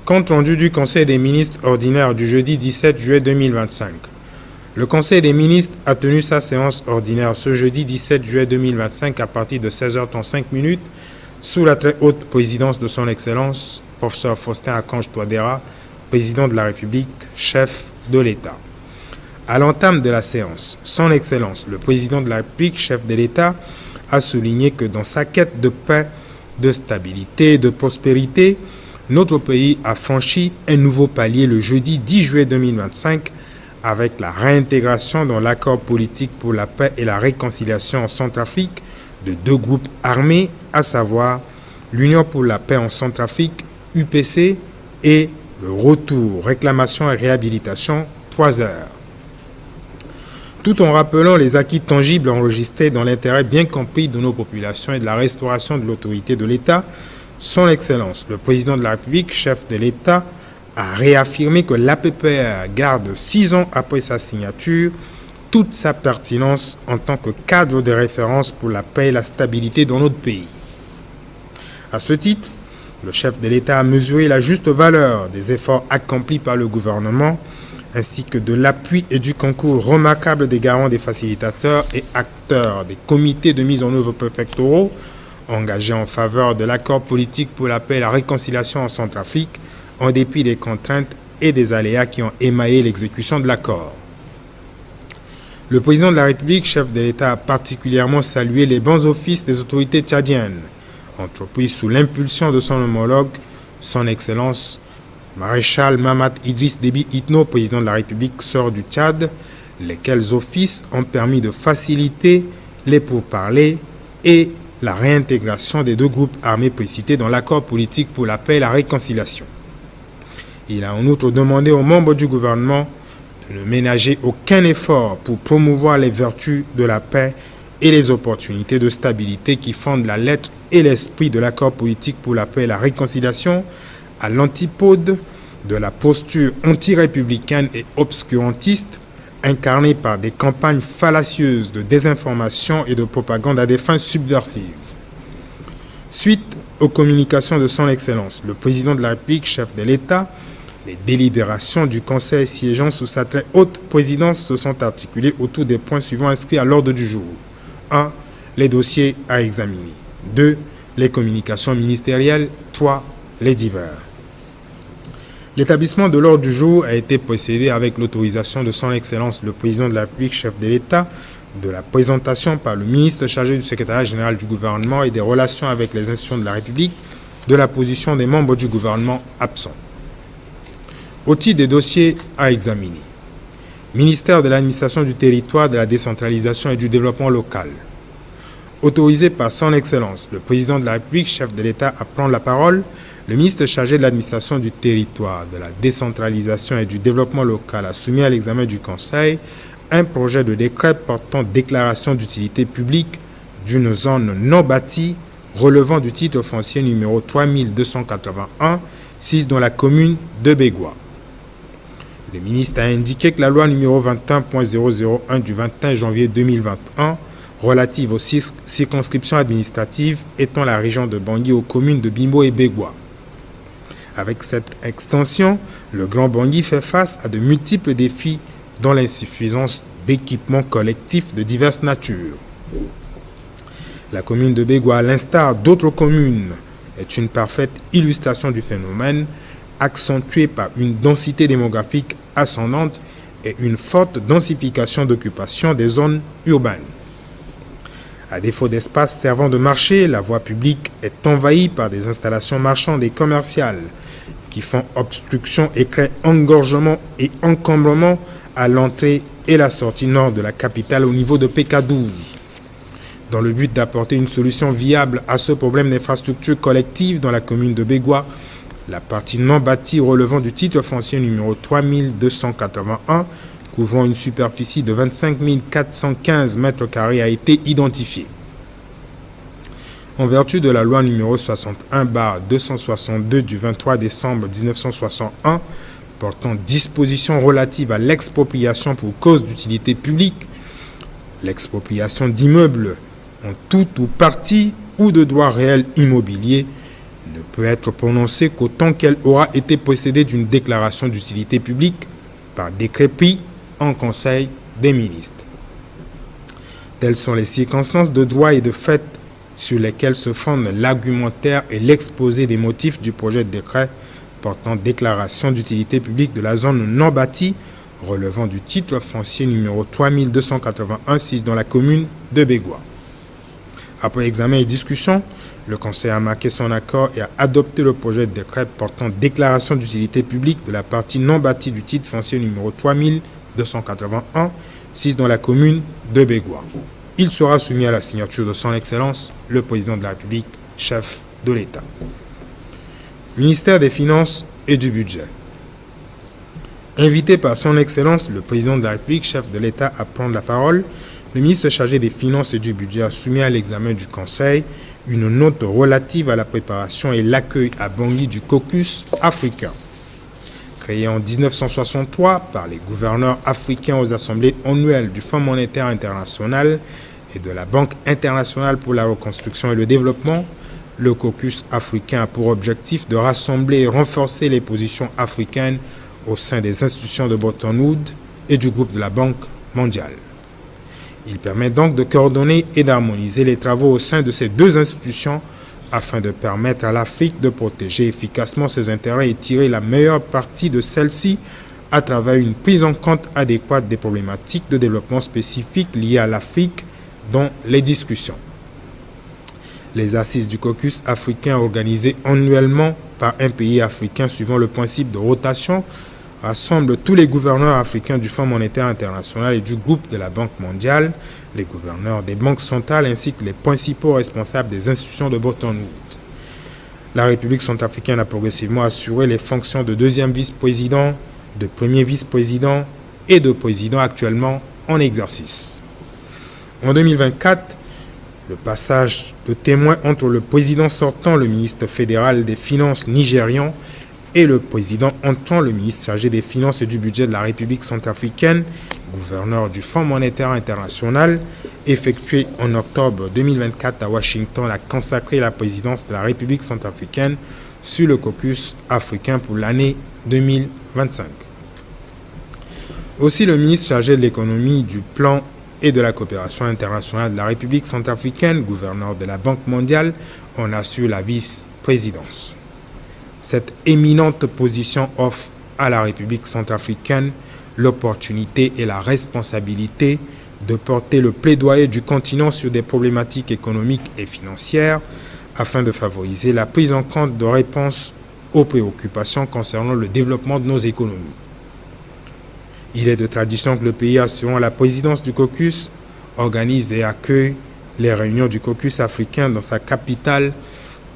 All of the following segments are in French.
Compte rendu du Conseil des ministres ordinaire du jeudi 17 juillet 2025. Le Conseil des ministres a tenu sa séance ordinaire ce jeudi 17 juillet 2025 à partir de 16h35 sous la très haute présidence de son Excellence, professeur Faustin Archange Touadéra, président de la République, chef de l'État. À l'entame de la séance, son Excellence, le président de la République, chef de l'État, a souligné que dans sa quête de paix, de stabilité et de prospérité, notre pays a franchi un nouveau palier le jeudi 10 juillet 2025 avec la réintégration dans l'accord politique pour la paix et la réconciliation en Centrafrique de deux groupes armés, à savoir l'Union pour la paix en Centrafrique, UPC, et le retour, réclamation et réhabilitation, 3 heures. Tout en rappelant les acquis tangibles enregistrés dans l'intérêt bien compris de nos populations et de la restauration de l'autorité de l'État, son Excellence, le président de la République, chef de l'État, a réaffirmé que l'APPR garde 6 ans après sa signature toute sa pertinence en tant que cadre de référence pour la paix et la stabilité dans notre pays. À ce titre, le chef de l'État a mesuré la juste valeur des efforts accomplis par le gouvernement ainsi que de l'appui et du concours remarquable des garants, des facilitateurs et acteurs des comités de mise en œuvre préfectoraux engagés en faveur de l'accord politique pour la paix et la réconciliation en Centrafrique, en dépit des contraintes et des aléas qui ont émaillé l'exécution de l'accord. Le président de la République, chef de l'État, a particulièrement salué les bons offices des autorités tchadiennes, entreprises sous l'impulsion de son homologue, son Excellence, Maréchal Mahamat Idriss Déby Itno, président de la République, sœur du Tchad, lesquels offices ont permis de faciliter les pourparlers et la réintégration des deux groupes armés précités dans l'accord politique pour la paix et la réconciliation. Il a en outre demandé aux membres du gouvernement de ne ménager aucun effort pour promouvoir les vertus de la paix et les opportunités de stabilité qui fondent la lettre et l'esprit de l'accord politique pour la paix et la réconciliation, à l'antipode de la posture anti-républicaine et obscurantiste incarnée par des campagnes fallacieuses de désinformation et de propagande à des fins subversives. Suite aux communications de son Excellence, le président de la République, chef de l'État, les délibérations du Conseil siégeant sous sa très haute présidence se sont articulées autour des points suivants inscrits à l'ordre du jour. 1. Les dossiers à examiner. 2. Les communications ministérielles. 3. Les divers. L'établissement de l'ordre du jour a été précédé avec l'autorisation de son Excellence le président de la République, chef de l'État, de la présentation par le ministre chargé du secrétariat général du gouvernement et des relations avec les institutions de la République de la position des membres du gouvernement absents. Au titre des dossiers à examiner, ministère de l'administration du territoire, de la décentralisation et du développement local. Autorisé par son Excellence, le président de la République, chef de l'État, à prendre la parole, le ministre chargé de l'administration du territoire, de la décentralisation et du développement local a soumis à l'examen du Conseil un projet de décret portant déclaration d'utilité publique d'une zone non bâtie relevant du titre foncier numéro 3281, 6 dans la commune de Bégua. Le ministre a indiqué que la loi numéro 21.001 du 21 janvier 2021 relative aux circonscriptions administratives étend la région de Bangui aux communes de Bimbo et Bégua. Avec cette extension, le Grand Bangui fait face à de multiples défis dont l'insuffisance d'équipements collectifs de diverses natures. La commune de Bégua, à l'instar d'autres communes, est une parfaite illustration du phénomène, accentuée par une densité démographique ascendante et une forte densification d'occupation des zones urbaines. À défaut d'espace servant de marché, la voie publique est envahie par des installations marchandes et commerciales qui font obstruction et créent engorgement et encombrement à l'entrée et la sortie nord de la capitale au niveau de PK12. Dans le but d'apporter une solution viable à ce problème d'infrastructure collective dans la commune de Bégua, la partie non bâtie relevant du titre foncier numéro 3281, couvrant une superficie de 25 415 m² a été identifiée. En vertu de la loi numéro 61/262 du 23 décembre 1961 portant dispositions relatives à l'expropriation pour cause d'utilité publique, l'expropriation d'immeubles en tout ou partie ou de droits réels immobiliers ne peut être prononcée qu'autant qu'elle aura été précédée d'une déclaration d'utilité publique par décret pris en Conseil des ministres. Telles sont les circonstances de droit et de fait sur lesquelles se fondent l'argumentaire et l'exposé des motifs du projet de décret portant déclaration d'utilité publique de la zone non bâtie relevant du titre foncier numéro 3281-6 dans la commune de Bégua. Après examen et discussion, le Conseil a marqué son accord et a adopté le projet de décret portant déclaration d'utilité publique de la partie non bâtie du titre foncier numéro 3281-6 dans la commune de Bégua. Il sera soumis à la signature de son Excellence, le Président de la République, chef de l'État. Ministère des Finances et du Budget. Invité par son Excellence, le Président de la République, chef de l'État, à prendre la parole, le ministre chargé des Finances et du Budget a soumis à l'examen du Conseil une note relative à la préparation et l'accueil à Bangui du caucus africain. Créé en 1963 par les gouverneurs africains aux assemblées annuelles du Fonds monétaire international et de la Banque internationale pour la reconstruction et le développement, le caucus africain a pour objectif de rassembler et renforcer les positions africaines au sein des institutions de Bretton Woods et du groupe de la Banque mondiale. Il permet donc de coordonner et d'harmoniser les travaux au sein de ces deux institutions afin de permettre à l'Afrique de protéger efficacement ses intérêts et tirer la meilleure partie de celle-ci à travers une prise en compte adéquate des problématiques de développement spécifiques liées à l'Afrique dans les discussions. Les assises du caucus africain organisées annuellement par un pays africain suivant le principe de rotation rassemblent tous les gouverneurs africains du Fonds monétaire international et du groupe de la Banque mondiale, les gouverneurs des banques centrales ainsi que les principaux responsables des institutions de Bretton Woods. La République centrafricaine a progressivement assuré les fonctions de deuxième vice-président, de premier vice-président et de président actuellement en exercice. En 2024, le passage de témoin entre le président sortant, le ministre fédéral des Finances nigérian, et le président entrant, le ministre chargé des Finances et du Budget de la République centrafricaine, gouverneur du Fonds monétaire international, effectué en octobre 2024 à Washington, a consacré la présidence de la République centrafricaine sur le caucus africain pour l'année 2025. Aussi, le ministre chargé de l'économie, du plan et de la coopération internationale de la République centrafricaine, gouverneur de la Banque mondiale, en assure la vice-présidence. Cette éminente position offre à la République centrafricaine l'opportunité et la responsabilité de porter le plaidoyer du continent sur des problématiques économiques et financières afin de favoriser la prise en compte de réponses aux préoccupations concernant le développement de nos économies. Il est de tradition que le pays assurant la présidence du caucus organise et accueille les réunions du caucus africain dans sa capitale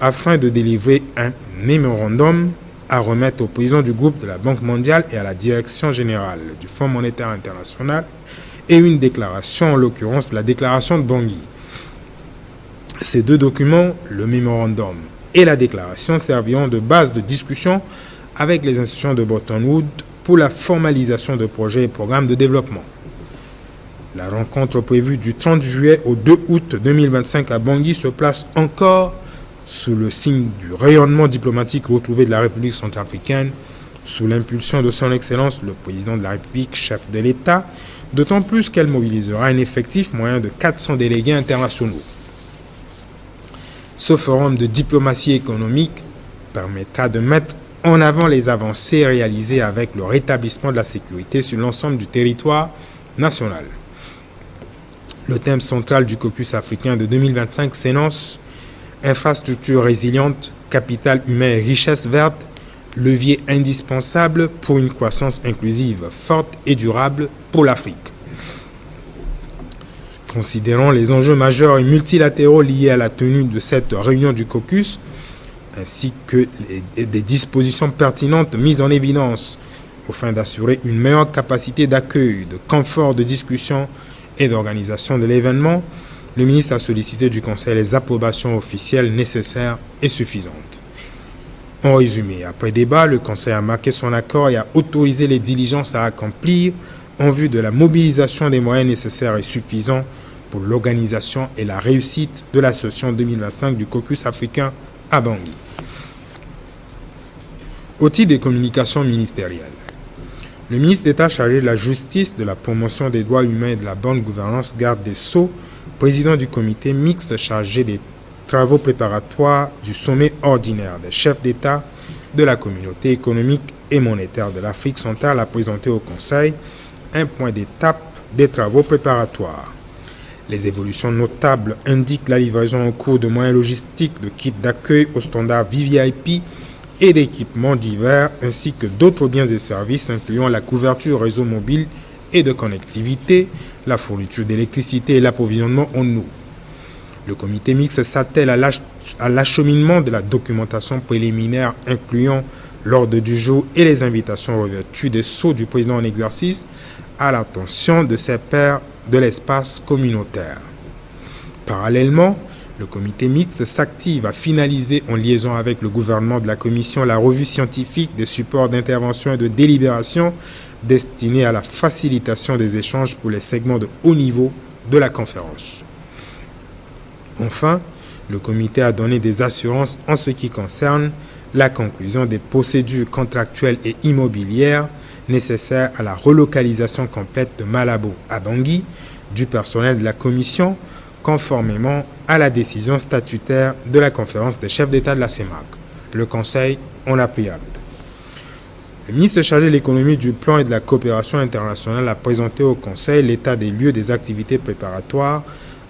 afin de délivrer un mémorandum à remettre au président du groupe de la Banque mondiale et à la direction générale du Fonds monétaire international et une déclaration, en l'occurrence la déclaration de Bangui. Ces deux documents, le mémorandum et la déclaration, serviront de base de discussion avec les institutions de Bretton Woods pour la formalisation de projets et programmes de développement. La rencontre prévue du 30 juillet au 2 août 2025 à Bangui se place encore sous le signe du rayonnement diplomatique retrouvé de la République centrafricaine, sous l'impulsion de son Excellence le Président de la République, chef de l'État, d'autant plus qu'elle mobilisera un effectif moyen de 400 délégués internationaux. Ce forum de diplomatie économique permettra de mettre en avant les avancées réalisées avec le rétablissement de la sécurité sur l'ensemble du territoire national. Le thème central du caucus africain de 2025 s'énonce « Infrastructure résiliente, capital humain et richesse verte, levier indispensable pour une croissance inclusive, forte et durable pour l'Afrique ». Considérant les enjeux majeurs et multilatéraux liés à la tenue de cette réunion du caucus, ainsi que des dispositions pertinentes mises en évidence afin d'assurer une meilleure capacité d'accueil, de confort de discussion et d'organisation de l'événement, le ministre a sollicité du Conseil les approbations officielles nécessaires et suffisantes. En résumé, après débat, le Conseil a marqué son accord et a autorisé les diligences à accomplir en vue de la mobilisation des moyens nécessaires et suffisants pour l'organisation et la réussite de la session 2025 du caucus africain à Bangui. Au titre des communications ministérielles, le ministre d'État chargé de la justice, de la promotion des droits humains et de la bonne gouvernance, garde des Sceaux, président du comité mixte chargé des travaux préparatoires du sommet ordinaire des chefs d'État de la communauté économique et monétaire de l'Afrique centrale, a présenté au Conseil un point d'étape des travaux préparatoires. Les évolutions notables indiquent la livraison en cours de moyens logistiques, de kits d'accueil au standard VVIP et d'équipements divers, ainsi que d'autres biens et services incluant la couverture réseau mobile et de connectivité, la fourniture d'électricité et l'approvisionnement en eau. Le comité mixte s'attelle à l'acheminement de la documentation préliminaire incluant l'ordre du jour et les invitations revêtues des sceaux du président en exercice à l'attention de ses pairs de l'espace communautaire. Parallèlement, le comité mixte s'active à finaliser en liaison avec le gouvernement de la Commission la revue scientifique des supports d'intervention et de délibération destinés à la facilitation des échanges pour les segments de haut niveau de la conférence. Enfin, le comité a donné des assurances en ce qui concerne la conclusion des procédures contractuelles et immobilières nécessaires à la relocalisation complète de Malabo à Bangui du personnel de la Commission, conformément à la décision statutaire de la conférence des chefs d'État de la CEMAC. Le Conseil en a pris acte. Le ministre chargé de l'économie, du plan et de la coopération internationale a présenté au Conseil l'état des lieux des activités préparatoires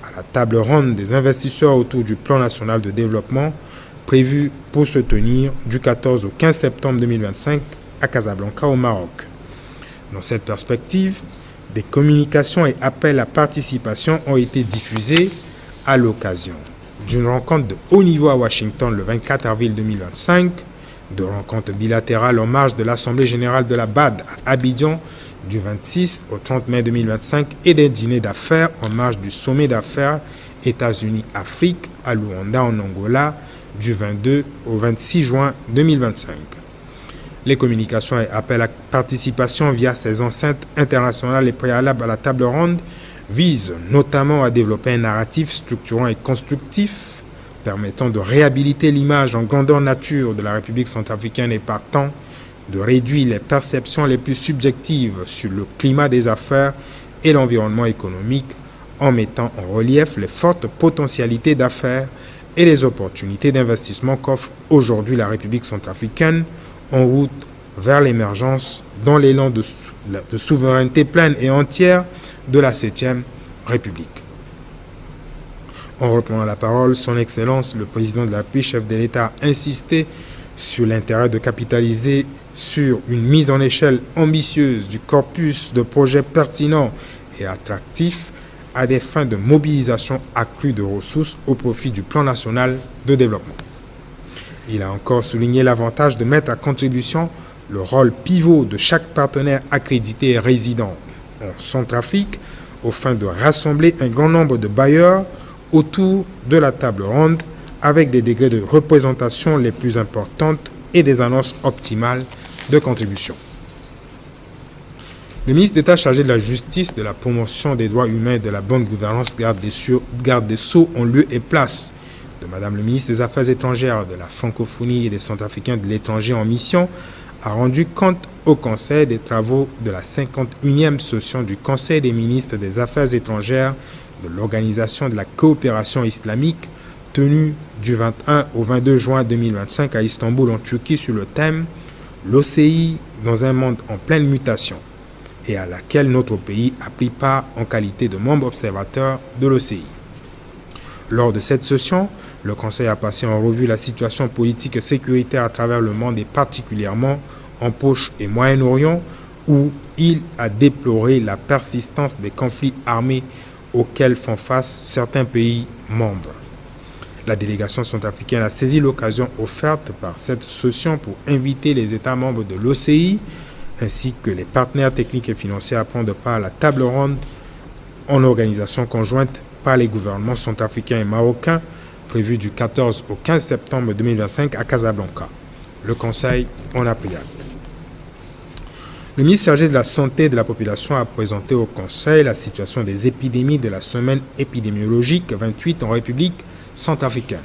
à la table ronde des investisseurs autour du plan national de développement prévu pour se tenir du 14 au 15 septembre 2025 à Casablanca au Maroc. Dans cette perspective, des communications et appels à participation ont été diffusés à l'occasion d'une rencontre de haut niveau à Washington le 24 avril 2025, de rencontres bilatérales en marge de l'Assemblée générale de la BAD à Abidjan du 26 au 30 mai 2025 et des dîners d'affaires en marge du sommet d'affaires États-Unis-Afrique à Luanda en Angola du 22 au 26 juin 2025. Les communications et appels à participation via ces enceintes internationales et préalables à la table ronde visent notamment à développer un narratif structurant et constructif permettant de réhabiliter l'image en grandeur nature de la République centrafricaine et partant de réduire les perceptions les plus subjectives sur le climat des affaires et l'environnement économique en mettant en relief les fortes potentialités d'affaires et les opportunités d'investissement qu'offre aujourd'hui la République centrafricaine en route vers l'émergence dans l'élan de souveraineté pleine et entière de la 7e République. En reprenant la parole, son Excellence, le président de la République, chef de l'État, a insisté sur l'intérêt de capitaliser sur une mise en échelle ambitieuse du corpus de projets pertinents et attractifs à des fins de mobilisation accrue de ressources au profit du plan national de développement. Il a encore souligné l'avantage de mettre à contribution le rôle pivot de chaque partenaire accrédité et résident en Centrafrique aux fins de rassembler un grand nombre de bailleurs autour de la table ronde avec des degrés de représentation les plus importantes et des annonces optimales de contribution. Le ministre d'État chargé de la justice, de la promotion des droits humains et de la bonne gouvernance garde des Sceaux en lieu et place de Madame le ministre des Affaires étrangères, de la francophonie et des Centrafricains de l'étranger en mission, a rendu compte au Conseil des travaux de la 51e session du Conseil des ministres des Affaires étrangères de l'Organisation de la coopération islamique, tenue du 21 au 22 juin 2025 à Istanbul en Turquie sur le thème « L'OCI dans un monde en pleine mutation » et à laquelle notre pays a pris part en qualité de membre observateur de l'OCI. Lors de cette session, le Conseil a passé en revue la situation politique et sécuritaire à travers le monde et particulièrement en Proche et Moyen-Orient où il a déploré la persistance des conflits armés auxquels font face certains pays membres. La délégation centrafricaine a saisi l'occasion offerte par cette session pour inviter les États membres de l'OCI ainsi que les partenaires techniques et financiers à prendre part à la table ronde en organisation conjointe par les gouvernements centrafricains et marocains prévue du 14 au 15 septembre 2025 à Casablanca. Le Conseil en a pris acte. Le ministre chargé de la Santé et de la Population a présenté au Conseil la situation des épidémies de la semaine épidémiologique 28 en République centrafricaine.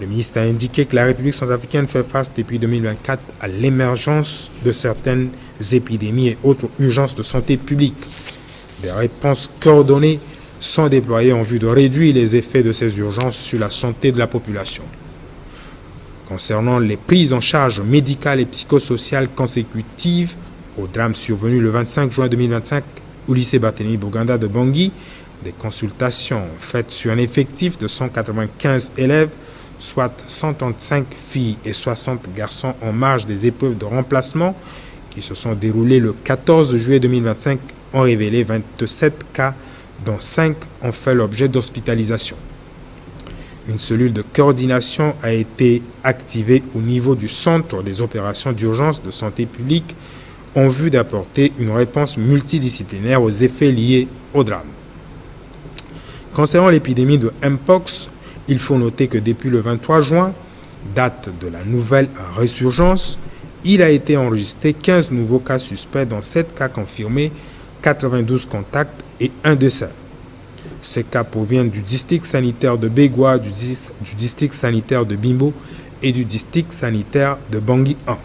Le ministre a indiqué que la République centrafricaine fait face depuis 2024 à l'émergence de certaines épidémies et autres urgences de santé publique. Des réponses coordonnées sont déployées en vue de réduire les effets de ces urgences sur la santé de la population. Concernant les prises en charge médicales et psychosociales consécutives au drame survenu le 25 juin 2025 au lycée Barthélemy Boganda de Bangui, des consultations faites sur un effectif de 195 élèves, soit 135 filles et 60 garçons en marge des épreuves de remplacement qui se sont déroulées le 14 juillet 2025 ont révélé 27 cas, dont 5 ont fait l'objet d'hospitalisation. Une cellule de coordination a été activée au niveau du centre des opérations d'urgence de santé publique en vue d'apporter une réponse multidisciplinaire aux effets liés au drame. Concernant l'épidémie de Mpox, il faut noter que depuis le 23 juin, date de la nouvelle résurgence, il a été enregistré 15 nouveaux cas suspects, dont 7 cas confirmés, 92 contacts et 1 décès. Ces cas proviennent du district sanitaire de Bégua, du district sanitaire de Bimbo et du district sanitaire de Bangui 1. Le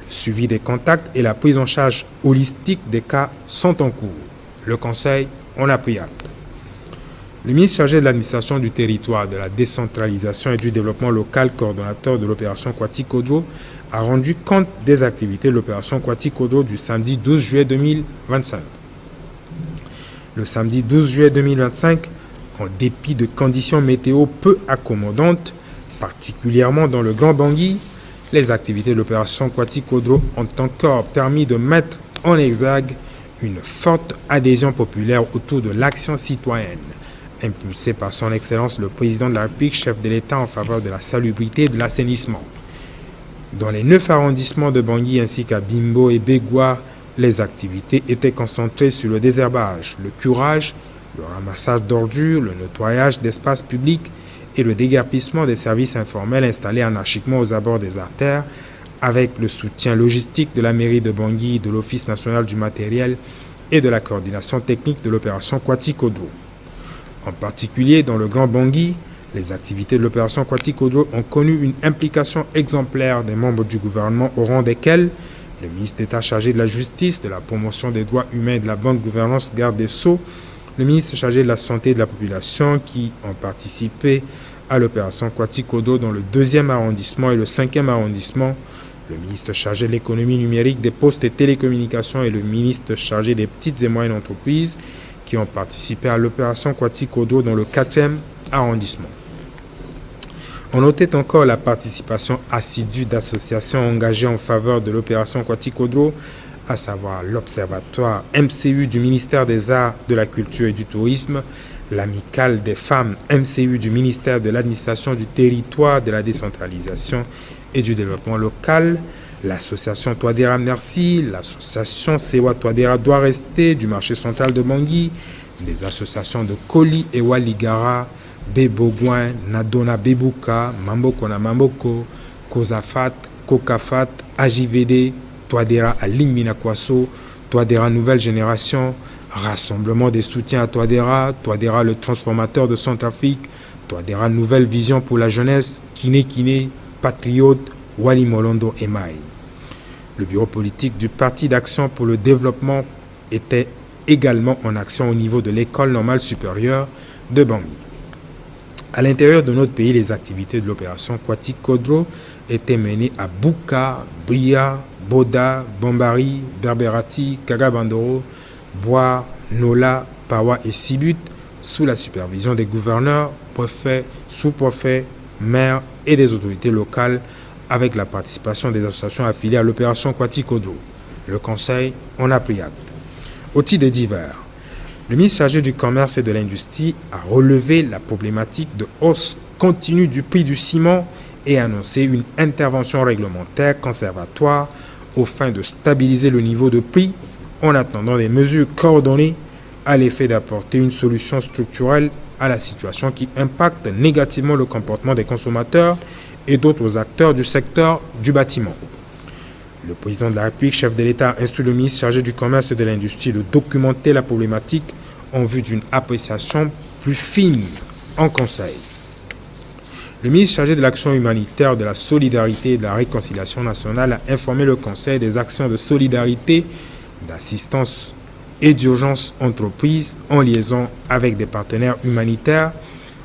suivi des contacts et la prise en charge holistique des cas sont en cours. Le Conseil en a pris acte. Le ministre chargé de l'administration du territoire, de la décentralisation et du développement local, coordonnateur de l'opération Kwati-Kodro, a rendu compte des activités de l'opération Kwati-Kodro du samedi 12 juillet 2025. Le samedi 12 juillet 2025, en dépit de conditions météo peu accommodantes, particulièrement dans le Grand Bangui, les activités de l'opération Kwati-Kodro ont encore permis de mettre en exergue une forte adhésion populaire autour de l'action citoyenne, impulsée par son Excellence le Président de la République, chef de l'État en faveur de la salubrité et de l'assainissement. Dans les 9 arrondissements de Bangui ainsi qu'à Bimbo et Bégua, les activités étaient concentrées sur le désherbage, le curage, le ramassage d'ordures, le nettoyage d'espaces publics et le déguerpissement des services informels installés anarchiquement aux abords des artères, avec le soutien logistique de la mairie de Bangui, de l'Office national du matériel et de la coordination technique de l'opération Kwati-Kodro. En particulier dans le Grand Bangui, les activités de l'opération Kwati-Kodro ont connu une implication exemplaire des membres du gouvernement, au rang desquels le ministre d'État chargé de la Justice, de la promotion des droits humains et de la bonne gouvernance, garde des Sceaux, le ministre chargé de la Santé et de la Population qui ont participé à l'opération Kwati-Kodro dans le 2e arrondissement et le 5e arrondissement, le ministre chargé de l'économie numérique, des postes et télécommunications et le ministre chargé des petites et moyennes entreprises qui ont participé à l'opération Kwati-Kodro dans le 4e arrondissement. On notait encore la participation assidue d'associations engagées en faveur de l'opération Kwati-Kodro, à savoir l'Observatoire MCU du ministère des Arts, de la Culture et du Tourisme, l'Amicale des femmes MCU du ministère de l'Administration du Territoire, de la Décentralisation et du Développement local, l'association Touadéra Merci, l'association Sewa Touadéra Doit Rester du marché central de Bangui, des associations de Koli et Waligara, Bebogouin, Nadona Bebuka, Mamboko na Mamboko, Kozafat, Kokafat, AJVD, Touadéra Alim Minakwaso, Touadéra Nouvelle Génération, Rassemblement des soutiens à Touadéra, Touadéra le transformateur de Centrafrique, Touadéra Nouvelle Vision pour la jeunesse, Kiné Kiné, Patriote, Wali Molondo et Maï. Le bureau politique du Parti d'action pour le développement était également en action au niveau de l'école normale supérieure de Bangui. À l'intérieur de notre pays, les activités de l'opération Kwati-Kodro étaient menées à Bouka, Bria, Boda, Bombari, Berberati, Kagabandoro, Bois, Nola, Pawa et Sibut, sous la supervision des gouverneurs, préfets, sous-préfets, maires et des autorités locales, avec la participation des associations affiliées à l'opération Kwati-Kodro. Le Conseil en a pris acte. Au titre des divers, le ministre chargé du Commerce et de l'Industrie a relevé la problématique de hausse continue du prix du ciment et annoncé une intervention réglementaire conservatoire aux fins de stabiliser le niveau de prix en attendant des mesures coordonnées à l'effet d'apporter une solution structurelle à la situation qui impacte négativement le comportement des consommateurs et d'autres acteurs du secteur du bâtiment. Le président de la République, chef de l'État, a instruit le ministre chargé du Commerce et de l'Industrie de documenter la problématique en vue d'une appréciation plus fine en Conseil. Le ministre chargé de l'action humanitaire, de la solidarité et de la réconciliation nationale a informé le Conseil des actions de solidarité, d'assistance et d'urgence entreprises en liaison avec des partenaires humanitaires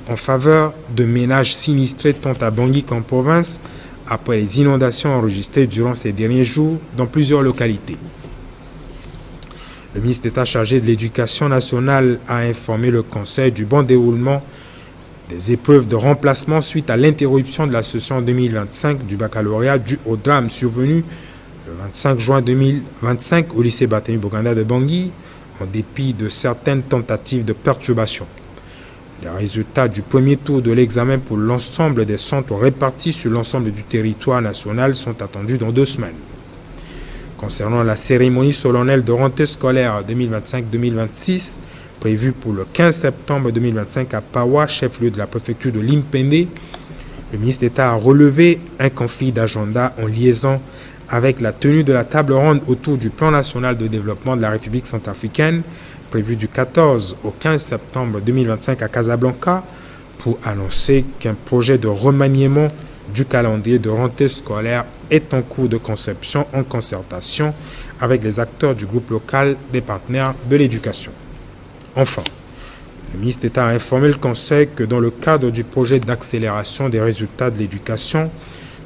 en faveur de ménages sinistrés tant à Bangui qu'en province après les inondations enregistrées durant ces derniers jours dans plusieurs localités. Le ministre d'État chargé de l'Éducation nationale a informé le Conseil du bon déroulement des épreuves de remplacement suite à l'interruption de la session 2025 du baccalauréat dû au drame survenu le 25 juin 2025 au lycée Barthélemy Boganda de Bangui, en dépit de certaines tentatives de perturbation. Les résultats du premier tour de l'examen pour l'ensemble des centres répartis sur l'ensemble du territoire national sont attendus dans 2 semaines. Concernant la cérémonie solennelle de rentrée scolaire 2025-2026, prévue pour le 15 septembre 2025 à Pawa, chef-lieu de la préfecture de Limpende, le ministre d'État a relevé un conflit d'agenda en liaison avec la tenue de la table ronde autour du plan national de développement de la République centrafricaine, prévu du 14 au 15 septembre 2025 à Casablanca, pour annoncer qu'un projet de remaniement du calendrier de rentrée scolaire est en cours de conception en concertation avec les acteurs du groupe local des partenaires de l'éducation. Enfin, le ministre d'État a informé le Conseil que dans le cadre du projet d'accélération des résultats de l'éducation,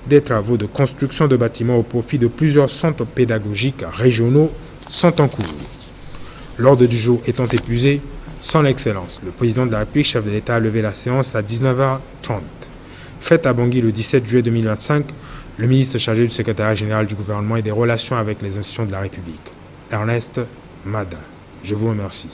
des travaux de construction de bâtiments au profit de plusieurs centres pédagogiques régionaux sont en cours. L'ordre du jour étant épuisé, son Excellence, le président de la République, chef de l'État, a levé la séance à 19h30. Faite à Bangui le 17 juillet 2025, le ministre chargé du secrétariat général du gouvernement et des relations avec les institutions de la République, Ernest Mada. Je vous remercie.